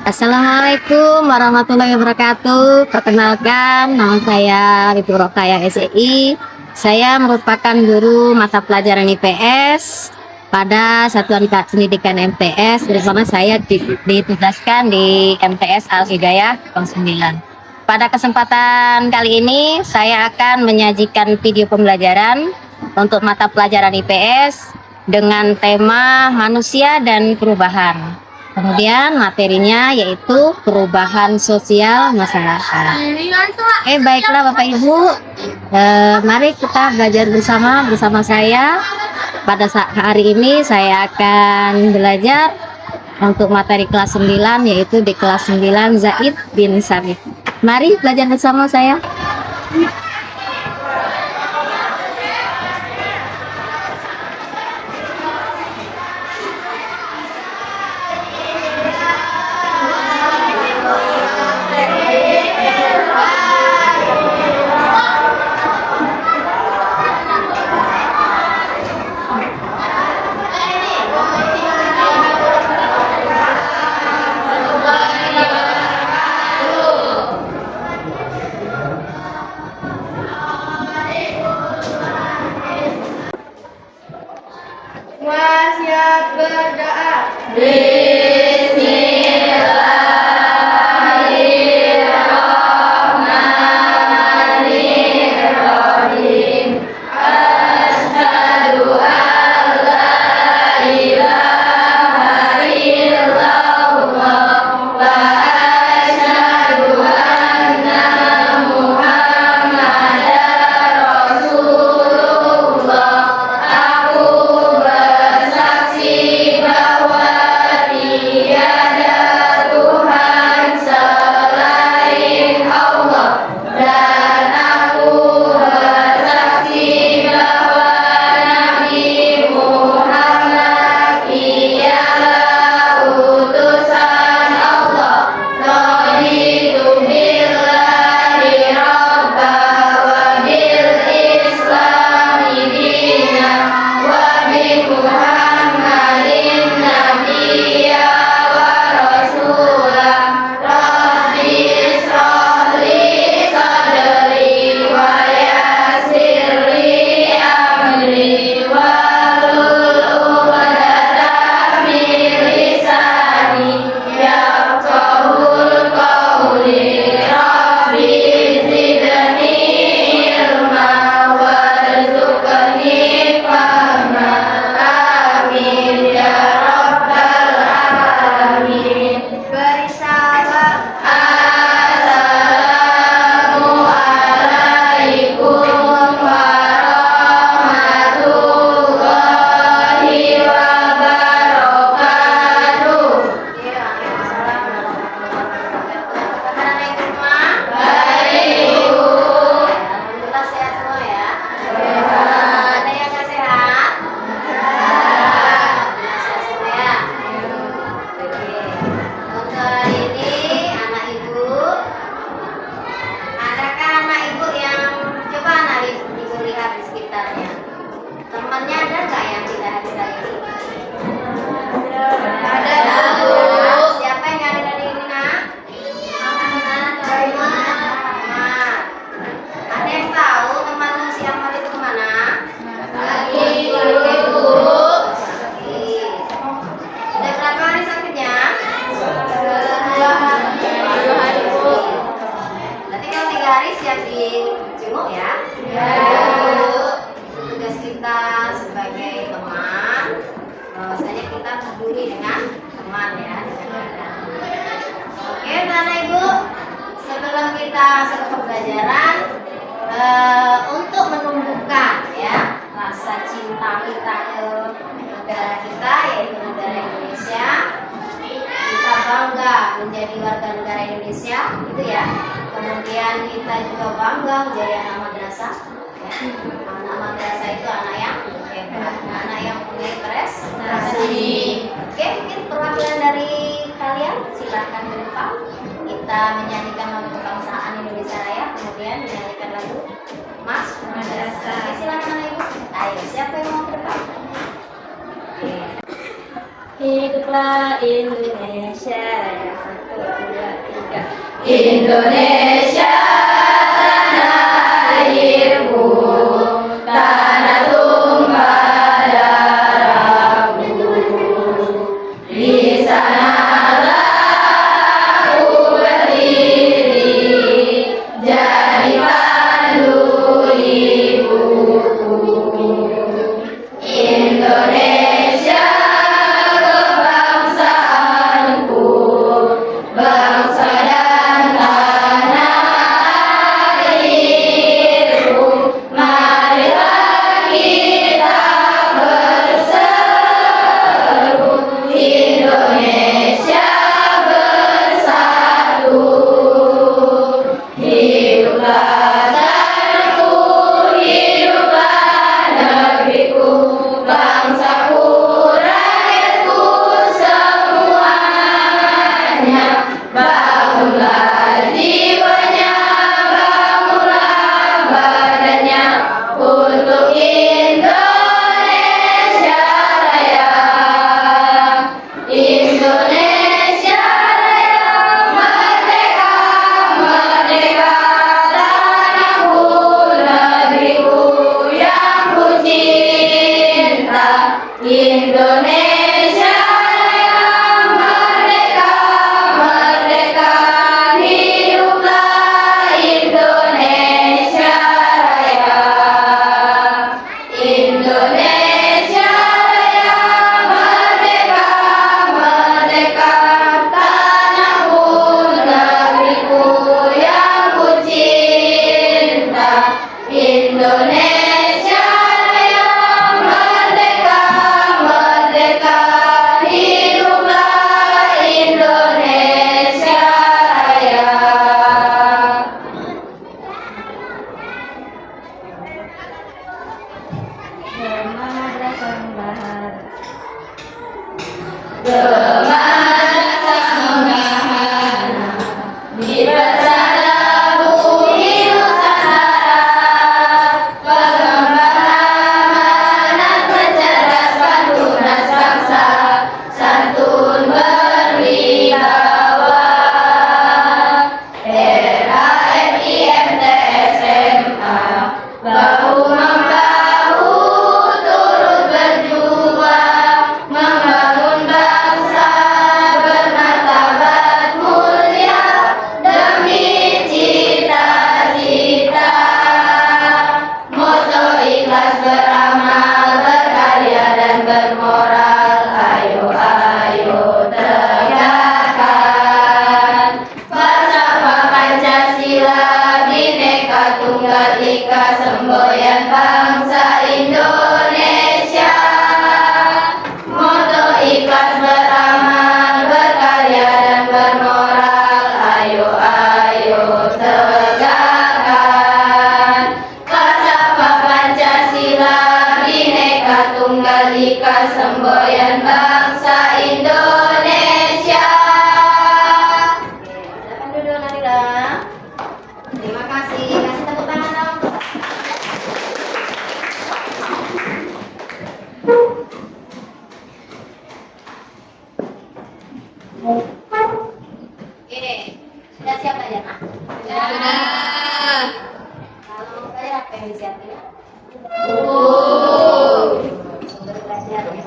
Assalamualaikum warahmatullahi wabarakatuh. Perkenalkan, nama saya Ibu Rokaya SEI. Saya merupakan guru mata pelajaran IPS pada Satuan Pendidikan MTS, bersama saya ditugaskan di MTS Al Hidayah 09. Pada kesempatan kali ini, saya akan menyajikan video pembelajaran untuk mata pelajaran IPS dengan tema manusia dan perubahan. Kemudian materinya yaitu perubahan sosial masyarakat. Baiklah Bapak Ibu, mari kita belajar bersama saya. Pada hari ini saya akan belajar untuk materi kelas 9, yaitu di kelas 9 Zaid bin Sabit. Mari belajar bersama saya. Wasiat berdoa. Temannya ada nggak yang tidak hadir hari ini? Ada. Siapa yang hadir hari ini, Nak? Ahmad. Ada yang tahu teman si Ahmad itu kemana? Ibu. Sudah berapa hari sakitnya? 2 hari. Berarti kalau 3 hari siap dijenguk ya? Tugas kita sebagai teman, bahwasanya kita peduli dengan teman ya, dengan keadaan. Oke, Bapak Ibu, sebelum kita masuk ke pembelajaran, untuk menumbuhkan ya rasa cinta kita ke negara kita, yaitu negara Indonesia, kita bangga menjadi warga negara Indonesia, gitu ya. Kemudian kita juga bangga menjadi anak madrasah. Anak madrasah itu anak yang hebat, anak yang punya prestasi. Oke, mungkin perwakilan dari kalian silahkan ke depan. Kita menyanyikan lagu kebangsaan Indonesia Raya, kemudian menyanyikan lagu Mas Madrasah. Oke, silahkan Ibu. Ayo, siapa yang mau ke depan? Oke. Hiduplah Indonesia Raya. 1, 2, 3. Indonesia tanah airku, tanah tumpah darahku. Di sanalah aku berdiri, jadi pandu ibuku. Indonesia kebangsaanku, bangsa dan tanah airku. Marilah kita berseru, Indonesia bersatu. Hiduplah tanahku, hiduplah negeriku, bangsaku, rakyatku semuanya. Bangunlah jiwanya, bangunlah badannya untuk Indonesia Raya. Indonesia Raya, merdeka, merdeka, tanahku, negeriku yang ku cinta. Indonesia Raya, merdeka, merdeka, hiduplah Indonesia Raya. Indonesia Raya, merdeka, merdeka, tanahku, negeriku yang ku cinta. Indonesia Raya, merdeka, merdeka, hiduplah Indonesia Raya. Gemar sang bahar. Gemar sanggahana di pesana bumi Nusantara, pengemban amanat mencerdaskan tunas bangsa, santun berwibawa. RAMIMTSMA bahu-membahu turut berjuang, membangun bangsa bermartabat mulia demi cita-cita. Moto ikhlas beramal, berkarya dan bermoral, ayo ayo tegakkan falsafah Pancasila, Bhinneka Tunggal Ika, semboyan bangsa Indonesia. Moto ikhlas beramal, berkarya dan bermoral, ayo ayo tegakkan falsafah Pancasila, Bhinneka Tunggal Ika, semboyan bangsa Indonesia. Silakan duduk, Nadira. Terima kasih. Kasih tepuk tangan dong. Oke, sudah siap belajar, Nak? Sudah. Kalau belajar apa yang disiapin? Sumber belajar ya.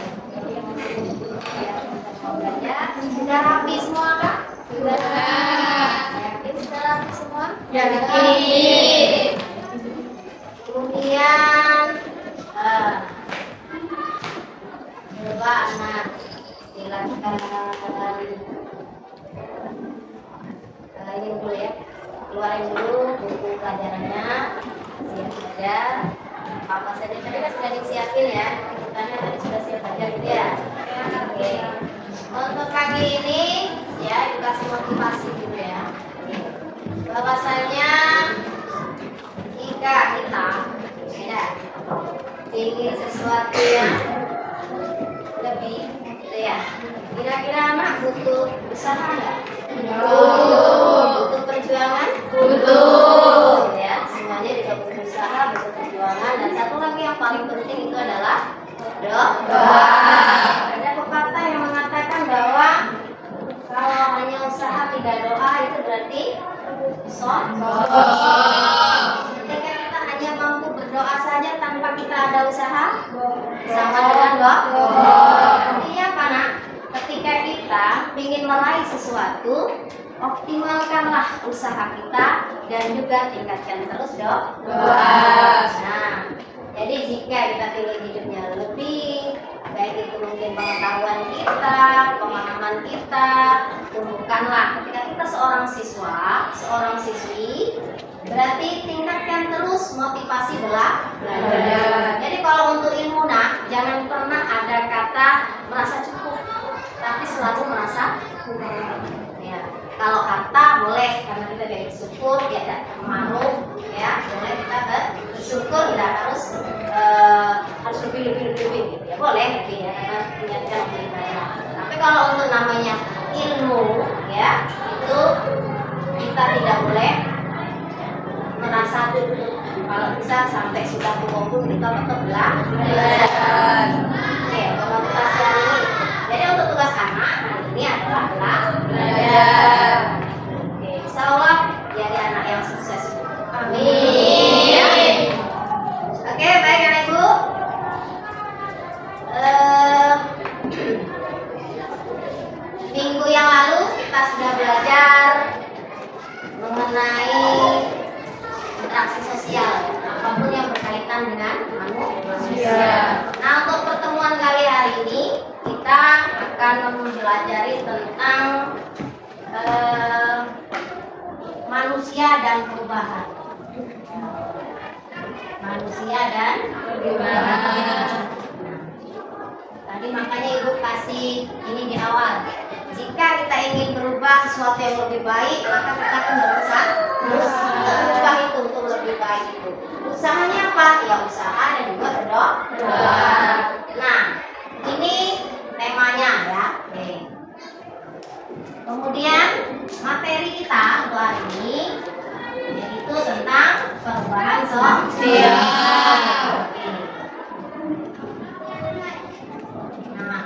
Ya, mau belajar. Sudah rapi semua, Kak? Sudah. Yakin sudah rapi semua? Yakin. Kemudian coba anak silakan ini dulu ya, keluarin dulu buku pelajarannya, siap belajar apa saja tadi kan sudah disiapin ya, kitanya tadi sudah siap belajar gitu ya. Oke, untuk pagi ini ya edukasi motivasi gitu ya. Bahwasanya jika kita ingin sesuatu yang lebih gitu ya, kira-kira anak butuh usaha nggak? Butuh perjuangan? Butuh ya, semuanya juga butuh usaha, butuh perjuangan. Dan satu lagi yang paling penting itu adalah doa. Ada pepatah yang mengatakan tidak doa itu berarti sombong. Ketika kita hanya mampu berdoa saja tanpa kita ada usaha, sama dengan bohong. Artinya apa nak? Ketika kita ingin meraih sesuatu, optimalkanlah usaha kita dan juga tingkatkan terus doa. Nah, jadi jika kita ingin hidupnya lebih baik, itu mungkin pengetahuan kita, pemahaman kita, tumbuhkanlah. Ketika kita seorang siswa, seorang siswi, berarti tingkatkan terus motivasi belajar. Jadi kalau untuk ilmu nak, jangan pernah ada kata merasa cukup, tapi selalu merasa kurang. Ya, kalau harta boleh karena kita bersyukur, ya tidak marah, ya boleh kita bersyukur, tidak harus lebih gitu. Ya boleh lebih ya, karena punya kita lebih banyak. Tapi kalau untuk namanya ilmu, ya itu kita tidak boleh merasa cukup. Kalau bisa sampai sudah pun kita tetap belajar. Oke, untuk motivasi hari ini. Jadi untuk tugas anak hari ini adalah belajar. Oke, insya Allah jadi anak yang sukses. Amin. Oke, baik anak ibu. Minggu yang lalu kita sudah belajar mengenai interaksi sosial, apapun yang berkaitan dengan manusia. Nah, untuk pertemuan kali hari ini kita akan mempelajari tentang manusia dan perubahan. Manusia dan perubahan. Tadi makanya ibu kasih ini di awal. Jika kita ingin berubah sesuatu yang lebih baik, maka kita akan berusaha terus berubah itu untuk lebih baik itu. Usahanya apa? Ya usaha dan juga berdoa. Nah, ini temanya ya. Oke. Kemudian materi kita untuk hari ini yaitu tentang perubahan sosial. Oke. Nah,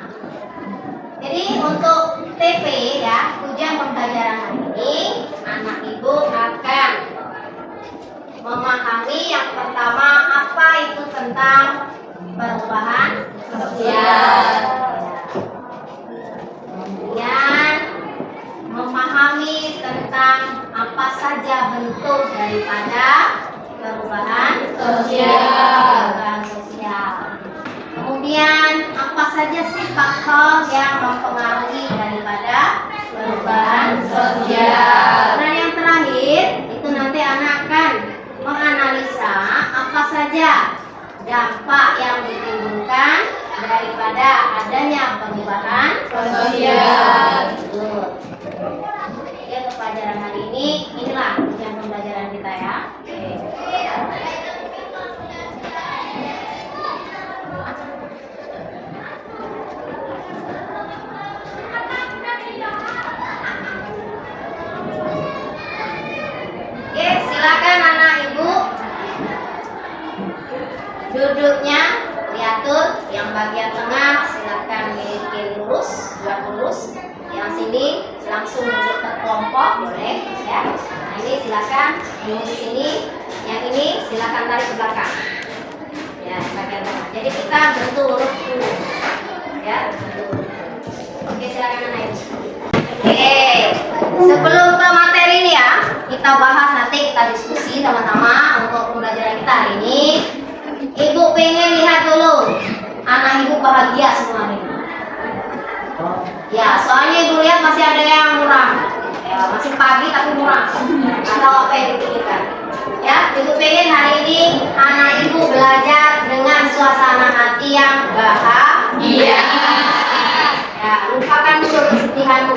jadi untuk TP ya, tujuan pembelajaran hari ini, anak ibu akan memahami yang pertama apa itu tentang perubahan sosial. Kemudian memahami tentang apa saja bentuk daripada perubahan sosial. Kemudian apa saja sih faktor yang mempengaruhi daripada perubahan sosial. Dan yang terakhir itu nanti anak akan menganalisa apa saja dampak yang ditimbulkan daripada adanya perubahan sosial. Ya, untuk pelajaran hari ini inilah tujuan pembelajaran kita ya. Oke, silakan anak ibu duduknya diatur. Yang bagian tengah silakan bikin lurus, buat lurus. Yang sini langsung duduk terkelompok, boleh ya. Nah, ini silakan duduk di sini. Yang ini silakan tarik ke belakang. Ya, bagian tengah. Jadi kita bentuk lurus dulu. Ya, bentuk. Oke, silakan anak ibu. Oke, sebelum ke materi ini ya, kita bahas nanti, kita diskusi sama-sama untuk pembelajaran kita hari ini. Ibu pengen lihat dulu anak ibu bahagia semua ini. Ya, soalnya ibu lihat masih ada yang murah. Ya, masih pagi tapi murah. Atau apa yang dipikirkan? Ya, ibu pengen hari ini anak ibu belajar dengan suasana hati yang bahagia. Ya, lupakan dulu kesedihanmu,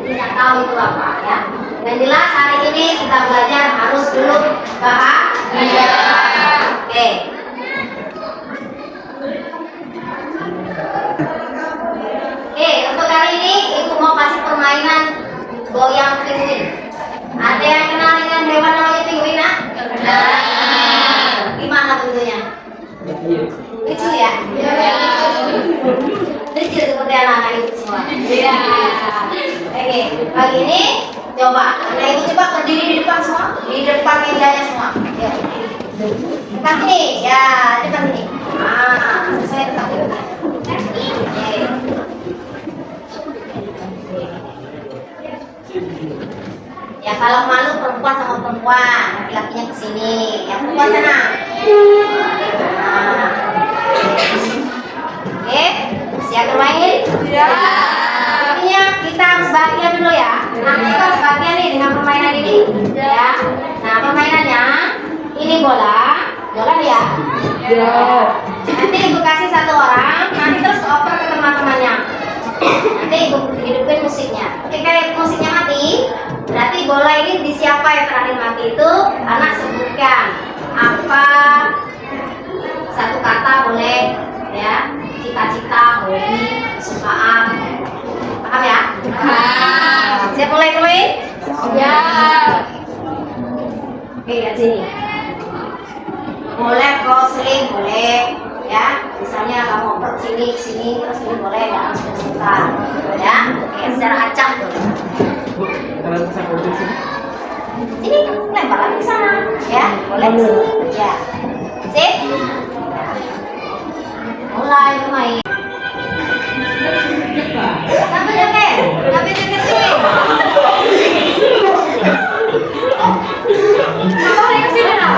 tidak tahu itu apa ya. Dan jelas hari ini kita belajar harus dulu bahagia. Oke. Oke, untuk kali ini ibu mau kasih permainan goyang pinguin. Ada yang kenal dengan hewan namanya pinguin, nak? Gimana bentuknya? Lucu ya? Lucu seperti anak-anak itu semua. Iya. Oke, Oke, pagi ini coba. Nah, ibu coba berdiri di depan semua, di depan mejanya semua. Ya. Dekat sini, ya, dekat sini. Ah, sesuai dekat sini. Oke. Ya kalau malu perempuan sama perempuan, laki-lakinya ke sini. Yang perempuan sana. Nah. Oke, siap bermain? Ya. Intinya kita harus bahagia dulu ya. Nanti kita harus bahagia nih dengan permainan ini. Ya. Nah permainannya ini bola ya. Ya. Nanti ibu kasih satu orang, nanti terus oper ke teman-temannya. Nanti ibu hidupin musiknya. Ketika musiknya mati, berarti bola ini di siapa yang terakhir mati itu anak sebutkan apa satu kata boleh ya, cita-cita, hobi, kesukaan, paham ya? Paham. Siap mulai main? Ya. Oke, lihat sini. Boleh crossing, boleh ya. Misalnya kamu oper sini, terus ini boleh ya, harus sebentar ya. Oke, secara acak boleh. Ini lempar lagi ke sana ya, boleh ke sini ya. Sip. Mulai main. Sampai joget, sampai joget sini. Boleh ke sini nak?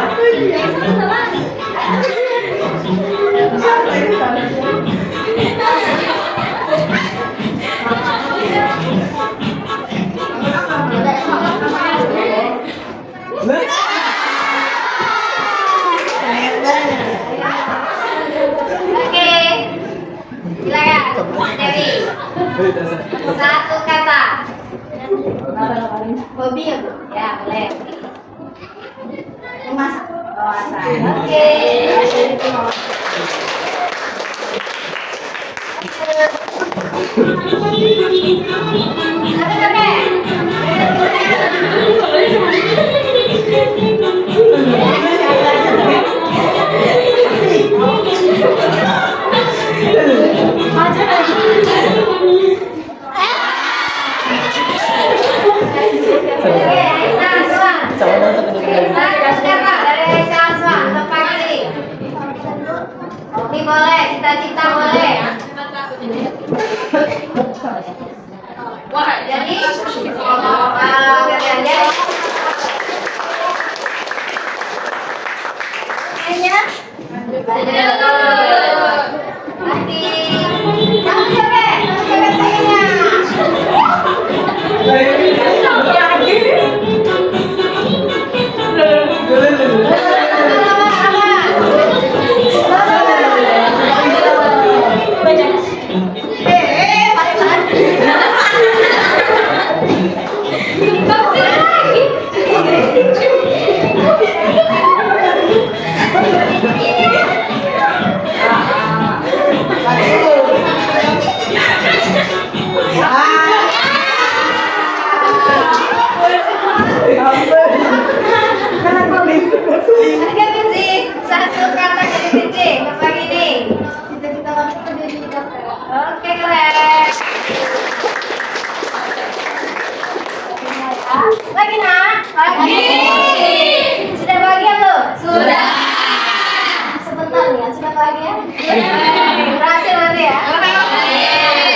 Oke, silakan Dewi. Satu kata. Hobi ya Bu? Ya boleh. Memasak. Oke. Hobi boleh, cita-cita boleh. Wah, jadi kalau kalian kayaknya nanti kamu joget kayaknya. Satu kata jadi DJ, apa gini? Oke keren. Lagi nak? Lagi. Sudah bahagia tuh? Sudah. Sebentar nih ya, sudah bahagia? Berhasil nanti ya?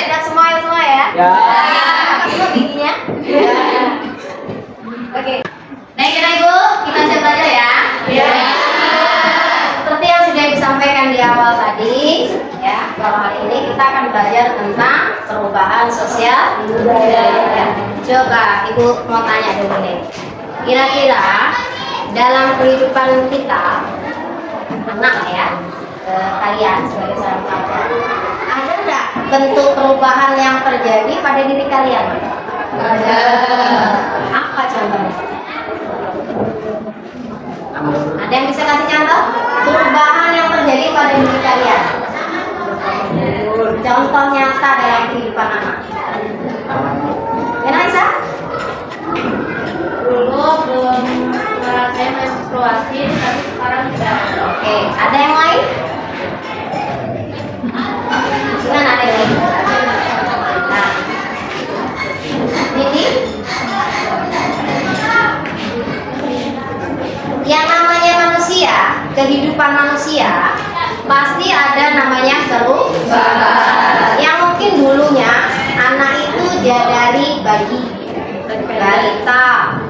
Sudah semua ya? Ya. Apa semua giginya? Ya. Oke. Baik Ibu, kita siap belajar ya? Ya. Seperti yang sudah disampaikan di awal tadi, ya, kalau hari ini kita akan belajar tentang perubahan sosial budaya. Coba Ibu mau tanya dulu nih, kira-kira dalam kehidupan kita, anak ya, kalian sebagai seorang pelajar, ada nggak bentuk perubahan yang terjadi pada diri kalian? Ada. Apa contohnya? Ada yang bisa kasih contoh perubahan yang terjadi pada diri kalian? Contoh nyata dalam kehidupan anak. Ya Naisa? Dulu belum ngerasain menstruasi, tapi sekarang sudah. Oke, ada yang lain? Gimana ada yang lain? Nah, ini kehidupan manusia pasti ada namanya perubahan. Yang mungkin dulunya anak itu dia dari bayi, balita,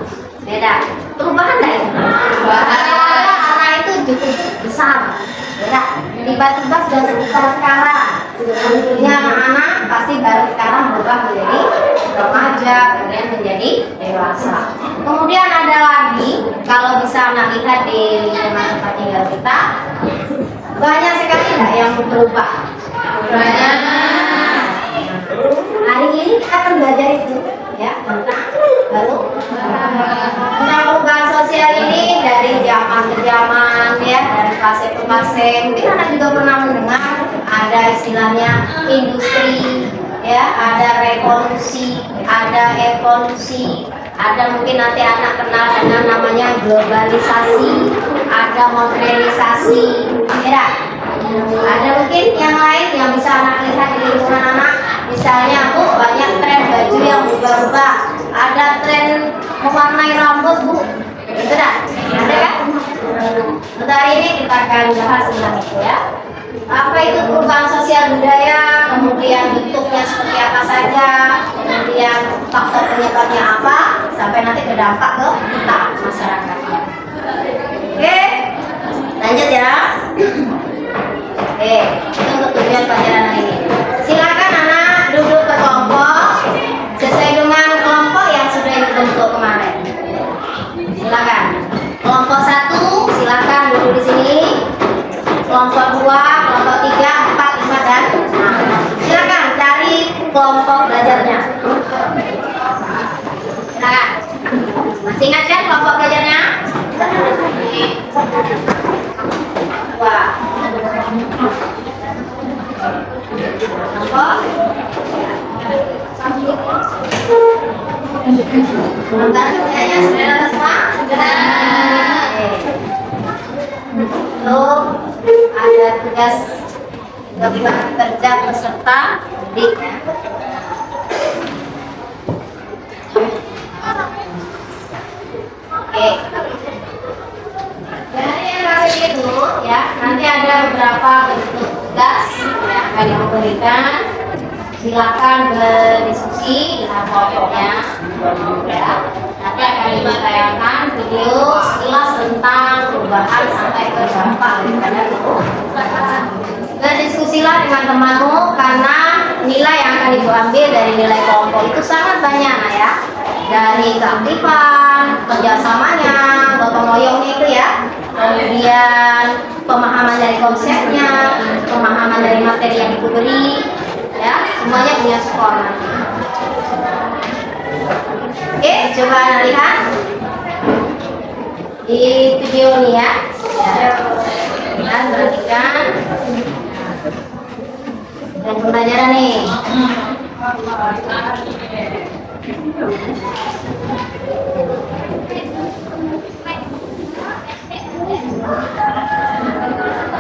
beda. Perubahan nggak itu? Anak itu cukup besar, berat. Tiba-tiba sudah sebesar sekarang. Tentunya anak-anak pasti baru sekarang berubah menjadi remaja, kemudian menjadi dewasa. Kemudian ada lagi, kalau bisa anak lihat di lingkungan tempat tinggal kita, banyak sekali nggak yang berubah. Banyak. Hari ini kita akan belajar itu, ya, tentang perubahan sosial ini dari zaman ke zaman, ya, dari fase ke fase. Mungkin anak juga pernah mendengar ada istilahnya industri, ya, ada revolusi, ada evolusi, ada mungkin nanti anak kenal dengan namanya globalisasi, ada modernisasi, ya. Ada mungkin yang lain yang bisa anak lihat di lingkungan anak. Misalnya, Bu, banyak tren baju yang berubah-ubah. Ada tren mewarnai rambut, Bu. Itu dah. Ada kan? Untuk hari ini kita akan bahas tentang itu, ya. Apa itu perubahan sosial budaya, kemudian bentuknya seperti apa saja, kemudian faktor penyebabnya apa, sampai nanti berdampak ke kita, masyarakatnya. Oke, lanjut ya. Oke, itu untuk tujuan pelajaran hari ini. Silakan anak duduk ke kelompok sesuai dengan kelompok yang sudah dibentuk kemarin. Silakan. Kelompok 1 silakan duduk di sini. Kelompok 2, kelompok 3, 4, 5 dan 6. Silakan cari kelompok belajarnya. Silakan. Masih ingat kan kelompok belajarnya? Wah. Kelompok. Sebentar, kayaknya sudah ada semua? Sudah. Lalu ada tugas kerja peserta didik, ya. Oke. Dari yang hari itu, ya, nanti ada beberapa bentuk tugas yang akan diberikan. Silakan berdiskusi dengan kelompoknya, ya. Nanti akan ditayangkan video sekilas tentang perubahan sampai ke dampak daripada itu. Berdiskusilah dengan temanmu karena nilai yang akan ibu ambil dari nilai kelompok itu sangat banyak, nah, ya. Dari keaktifan, kerjasamanya, gotong royongnya itu, ya. Kemudian pemahaman dari konsepnya, pemahaman dari materi yang ibu beri, ya, semuanya punya skor nanti. Oke, coba anda lihat di video ini, ya. Dan perhatikan dan pembelajaran nih.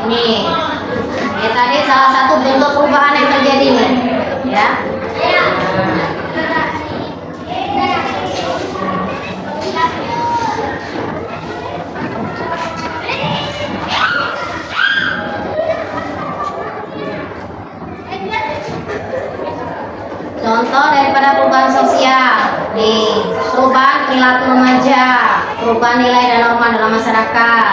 Ini, ya, tadi salah satu bentuk perubahan yang terjadi nih, ya. Contoh daripada perubahan sosial, nih, perubahan perilaku remaja, perubahan nilai dan norma dalam masyarakat,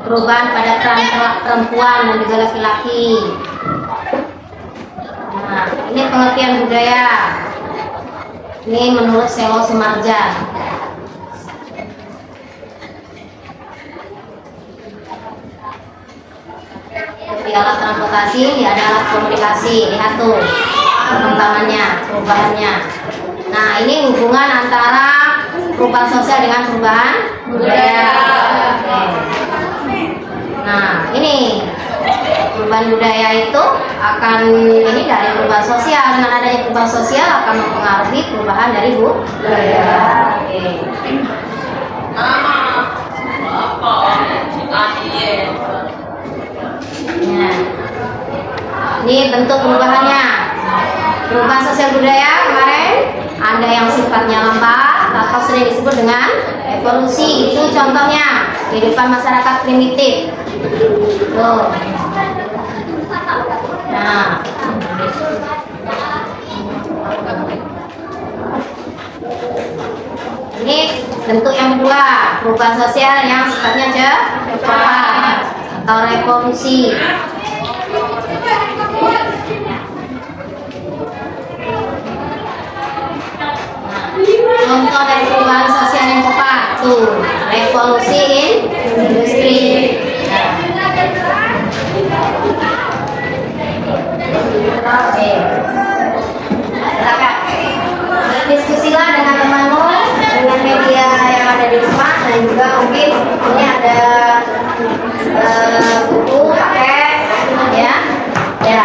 perubahan pada peran perempuan dan juga laki-laki. Nah, ini pengertian budaya. Ini menurut Selo Sumarja. Di alat transportasi, ada alat komunikasi. Lihat tuh perkembangannya, perubahannya. Nah, ini hubungan antara perubahan sosial dengan perubahan budaya. Nah, ini perubahan budaya itu akan ini dari perubahan sosial. Dengan adanya perubahan sosial akan mempengaruhi perubahan dari budaya. Nah, ini bentuk perubahannya. Perubahan sosial budaya kemarin ada yang sifatnya lambat atau sering disebut dengan evolusi. Itu contohnya kehidupan masyarakat primitif. Tuh. Nah. Ini bentuk yang kedua, perubahan sosial yang sifatnya cepat atau revolusi. Contoh dari perubahan sosial yang cepat tuh, revolusi industri. Oke. Silakan. Diskusilah dengan temanmu, dengan media yang ada di rumah, dan juga mungkin ini ada buku pakai ya. Ya,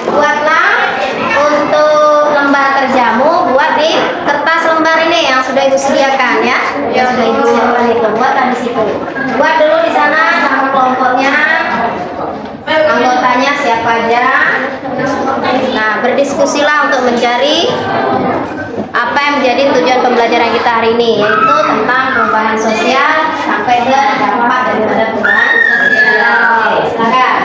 buatlah untuk lembar kerjamu, buat di kertas lembar ini yang sudah ibu sediakan ya, yang sudah ibu siapkan itu, buatlah di situ. Buat dulu di sana nama kelompoknya, anggotanya siapa aja. Nah, berdiskusilah untuk mencari apa yang menjadi tujuan pembelajaran kita hari ini, yaitu tentang perubahan sosial sampai ke dampak daripada perubahan sosial. Oke, silakan.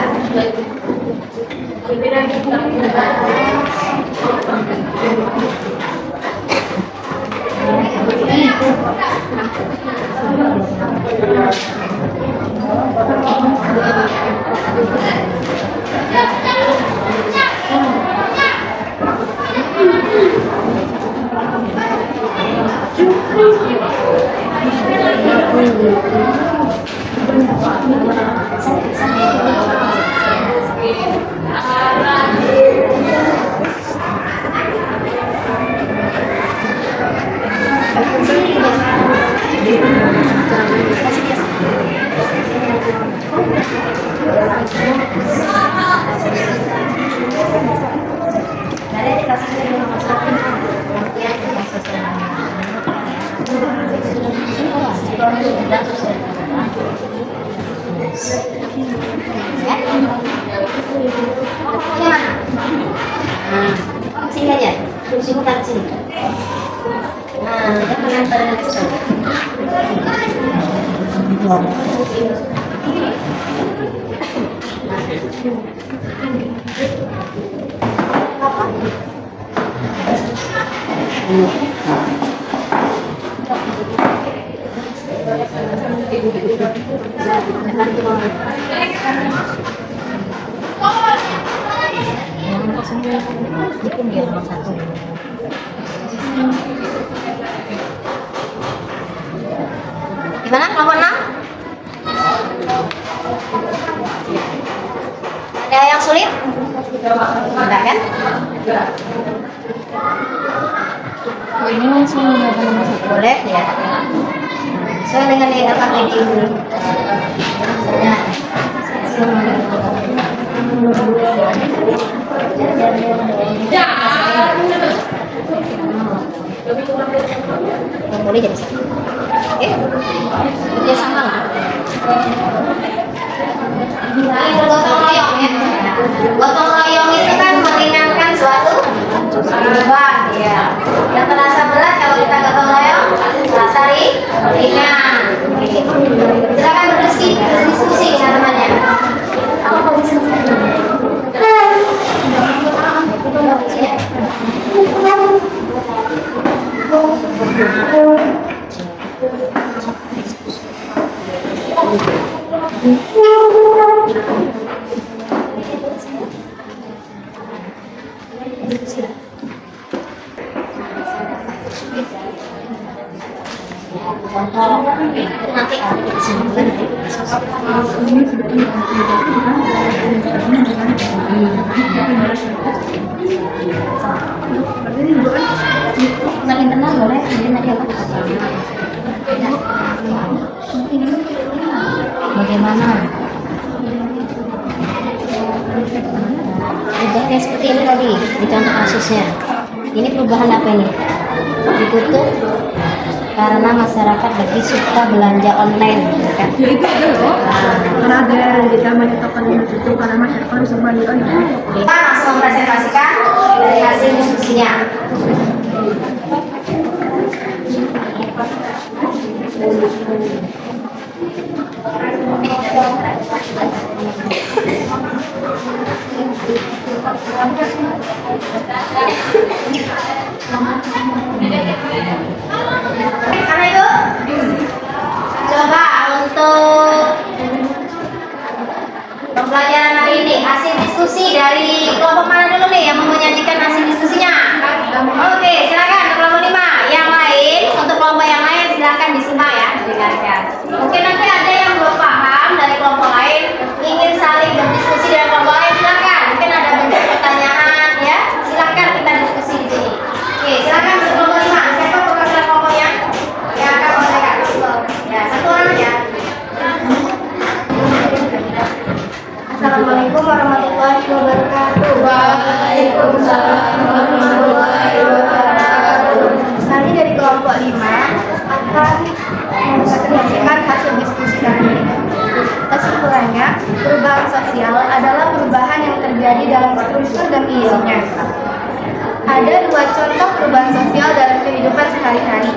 Sini aja, kursi muka sini. Nah, jangan lempar ke sana. Gimana kelompok 6? Ada yang sulit? Enggak kan? Ini langsung Boleh ya. Saya dengan apa lagi dulu. Ya. Boleh jadi satu. Oke. Kerja sama lah. Ini gotong royong ya. Gotong royong itu kan meringankan suatu beban ya. Yang terasa berat kalau kita gotong royong terasa ringan. Silakan berdiskusi dengan temannya. Apa posisi? Nanti saling kenal boleh, kemudian nanti apa? Bagaimana? Udah kayak seperti ini tadi di contoh kasusnya. Ini perubahan apa ini? Ditutup karena masyarakat lebih suka belanja online, kan? Ya itu loh. Karena ada yang kita menyatakan itu karena masyarakat bisa belanja online. Kita langsung mempresentasikan dari hasil diskusinya. Karena itu coba untuk pembelajaran hari ini hasil diskusi dari kelompok mana dulu nih yang mau menyajikan hasil diskusinya? Oke, silakan kelompok 5. Yang lain, untuk kelompok yang lain silakan disimak ya, dengarkan. Mungkin nanti ada yang belum paham dari kelompok lain, ingin saling berdiskusi dengan kelompok lain, silakan. Mungkin ada bentuk pertanyaan ya, silakan kita diskusi di sini. Oke, silakan untuk kelompok 5. Siapa perwakilan kelompoknya? Ya, akan menyampaikan. Ya, satu orang aja. Assalamualaikum warahmatullahi wabarakatuh. Waalaikumsalam warahmatullahi wabarakatuh. Kami dari kelompok 5 akan menyampaikan hasil diskusi kami. Kesimpulannya, perubahan sosial adalah perubahan yang terjadi dalam struktur dan isinya. Ada 2 contoh perubahan sosial dalam kehidupan sehari-hari.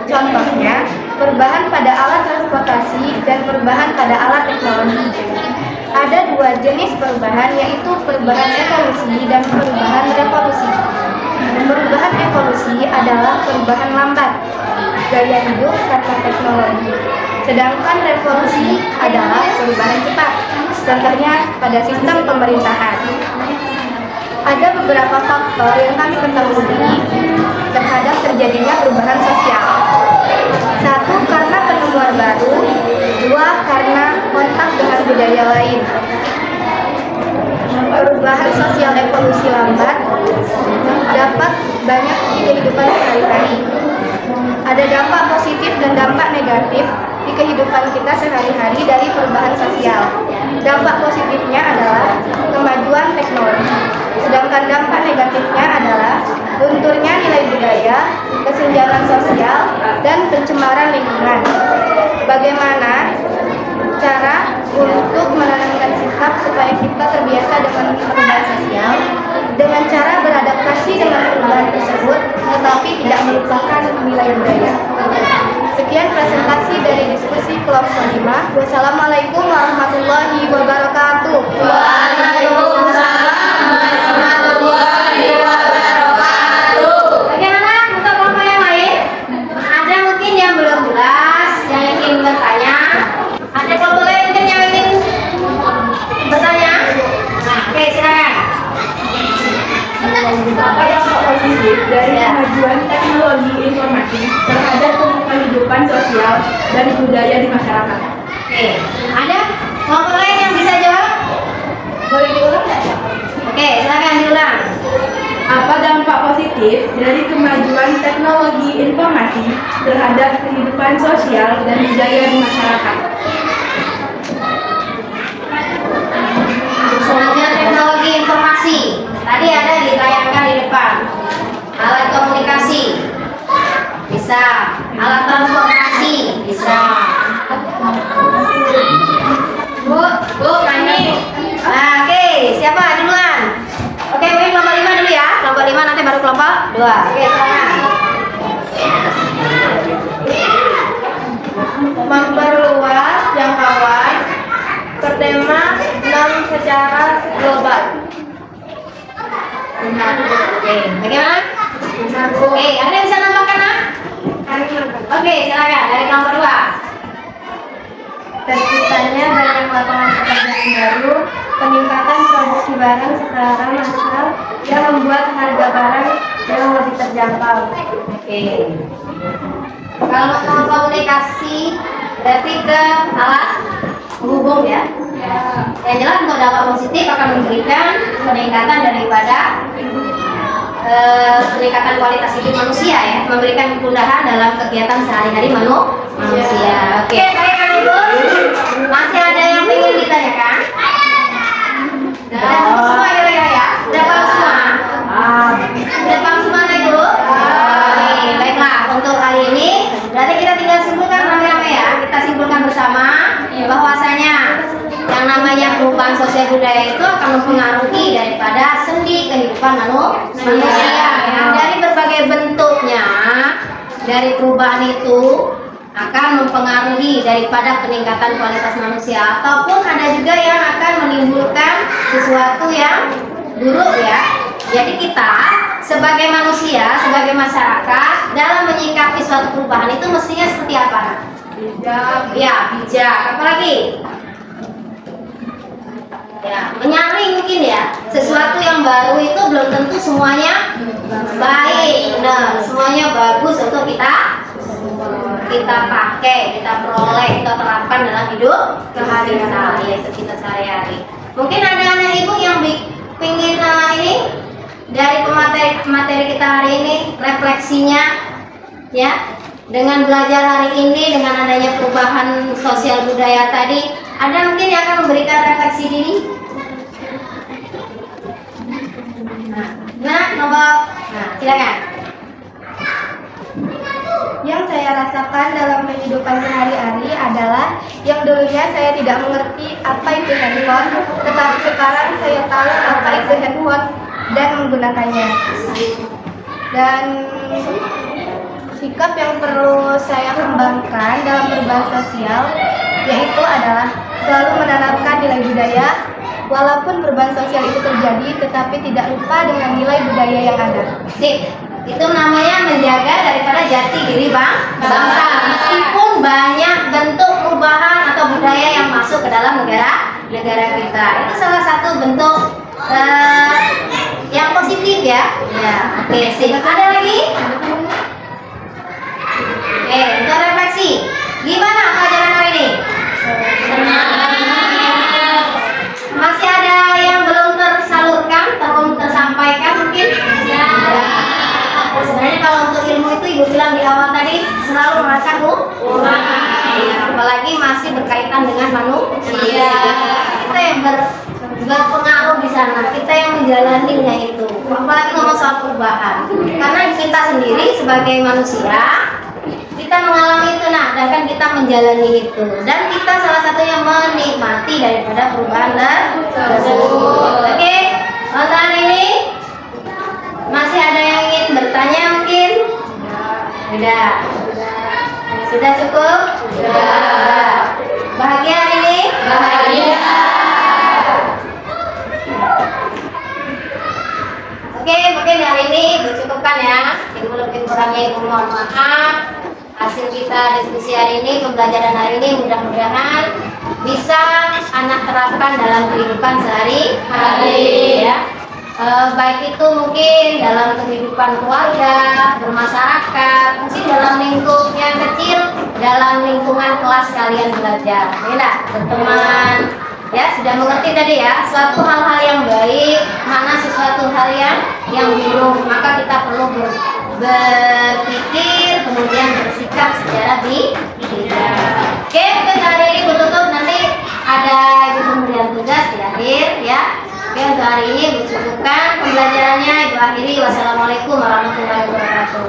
Contohnya, perubahan pada alat transportasi dan perubahan pada alat teknologi. Ada 2 jenis perubahan, yaitu perubahan evolusi dan perubahan revolusi. Perubahan evolusi adalah perubahan lambat gaya hidup karena teknologi. Sedangkan revolusi adalah perubahan cepat. Contohnya pada sistem pemerintahan. Ada beberapa faktor yang kami ketahui terhadap terjadinya perubahan sosial. 1. Karena penemuan baru. 2. Karena kontak dengan budaya lain. Perubahan sosial evolusi lambat dapat banyak di kehidupan sehari-hari. Ada dampak positif dan dampak negatif di kehidupan kita sehari-hari dari perubahan sosial. Dampak positifnya adalah kemajuan teknologi, sedangkan dampak negatifnya adalah lunturnya nilai budaya, kesenjangan sosial, dan pencemaran lingkungan. Bagaimana cara untuk menanamkan sikap supaya kita terbiasa dengan perubahan sosial? Dengan cara beradaptasi dengan perubahan tersebut, tetapi tidak melupakan nilai budaya. Sekian presentasi dari diskusi kelompok 5. Wassalamualaikum warahmatullahi wabarakatuh. Waalaikumsalam warahmatullahi wabarakatuh. Bagaimana untuk kelompok yang lain? Ada mungkin yang belum jelas, yang ingin bertanya. Ada kelompok lain mungkin yang ingin bertanya? Nah, oke, silakan. Apa dampak positif dari kemajuan teknologi informasi terhadap kehidupan sosial dan budaya di masyarakat? Oke, ada kelompok lain yang bisa jawab? Boleh diulang nggak? Oke, silakan diulang. Apa dampak positif dari kemajuan teknologi informasi terhadap kehidupan sosial dan budaya di masyarakat? Kemajuan teknologi informasi. Tadi ada ditayangkan di depan. Alat komunikasi bisa, alat transportasi bisa. Bu, kami. Nah, oke, siapa duluan? Oke, mungkin kelompok 5 dulu ya. Kelompok 5 nanti baru kelompok 2. Oke, silakan. Memperluas jangkauan bertema secara global. Oke, bagaimana? Oke, ada yang bisa nambahkan, Nak? Oke, silakan dari kelompok 2. Terciptanya banyak lapangan pekerjaan baru, peningkatan produksi barang secara massal yang membuat harga barang yang lebih terjangkau. Oke. Kalau mau komunikasi berarti ke alat penghubung ya. Yang jelas untuk dampak positif akan memberikan peningkatan daripada peningkatan kualitas hidup manusia ya, memberikan kemudahan dalam kegiatan sehari-hari manusia. Oke, baik kan Ibu? Masih ada yang ingin ditanyakan? Udah semua kira-kira ya? Udah paham semua? Udah paham semua Ibu? Oke, baiklah untuk hari ini berarti kita tinggal simpulkan rame-rame ya. Kita simpulkan bersama bahwasanya yang namanya perubahan sosial budaya itu akan mempengaruhi daripada sendi kehidupan manusia ya. Dari berbagai bentuknya dari perubahan itu akan mempengaruhi daripada peningkatan kualitas manusia, ataupun ada juga yang akan menimbulkan sesuatu yang buruk ya. Jadi kita sebagai manusia, sebagai masyarakat dalam menyikapi suatu perubahan itu mestinya seperti apa? Bijak. Ya, bijak. Apalagi? Ya, menyaring mungkin ya. Sesuatu yang baru itu belum tentu semuanya baik. Nah, semuanya bagus untuk kita pakai, kita peroleh, kita terapkan dalam hidup kita, yaitu kita sehari-hari. Mungkin ada anak ibu yang pengen ini dari materi kita hari ini, refleksinya ya, dengan belajar hari ini, dengan adanya perubahan sosial budaya tadi, ada mungkin yang akan memberikan refleksi diri. Silakan. Yang saya rasakan dalam kehidupan sehari-hari adalah yang dulunya saya tidak mengerti apa itu handphone, tetapi sekarang saya tahu apa itu handphone dan menggunakannya. Dan sikap yang perlu saya kembangkan dalam berbahan sosial yaitu adalah selalu menanamkan nilai budaya, walaupun perubahan sosial itu terjadi, tetapi tidak lupa dengan nilai budaya yang ada. Sip. Itu namanya menjaga daripada jati diri bangsa. Meskipun banyak bentuk perubahan atau budaya yang masuk ke dalam negara kita, itu salah satu bentuk yang positif ya. Ya, oke, sip. Ada lagi? Untuk refleksi. Gimana pelajaran hari ini? Masih ada yang belum tersalurkan, belum tersampaikan mungkin? Ya. Sebenarnya kalau untuk ilmu itu ibu bilang di awal tadi selalu merasa kurang. Ya, apalagi masih berkaitan dengan manusia. Kita yang berpengaruh di sana, kita yang menjalaninya itu. Apalagi ngomong soal perubahan. Karena kita sendiri sebagai manusia, kita mengalami itu, dan kan kita menjalani itu, dan kita salah satunya menikmati daripada perubahan tersebut. Oke, hari ini masih ada yang ingin bertanya mungkin? Sudah cukup? Sudah. Bahagia hari ini? Bahagia. Oke, mungkin hari ini dicukupkan ya. Ibu lebih kurangnya ibu mohon maaf. Hasil kita diskusi hari ini, pembelajaran hari ini mudah-mudahan bisa anak terapkan dalam kehidupan sehari-hari ya. Baik itu mungkin dalam kehidupan keluarga, bermasyarakat, mungkin dalam lingkup yang kecil, dalam lingkungan kelas kalian belajar. Ya, berteman, ya sudah mengerti tadi ya, suatu hal-hal yang baik, mana sesuatu hal yang buruk, maka kita perlu berpikir, kemudian bersikap secara bijak. Oke, mungkin hari ini tutup, nanti ada ibu pemberian tugas di akhir ya. Oke, untuk hari ini cukupkan pembelajarannya, ibu akhiri. Wassalamualaikum warahmatullahi wabarakatuh.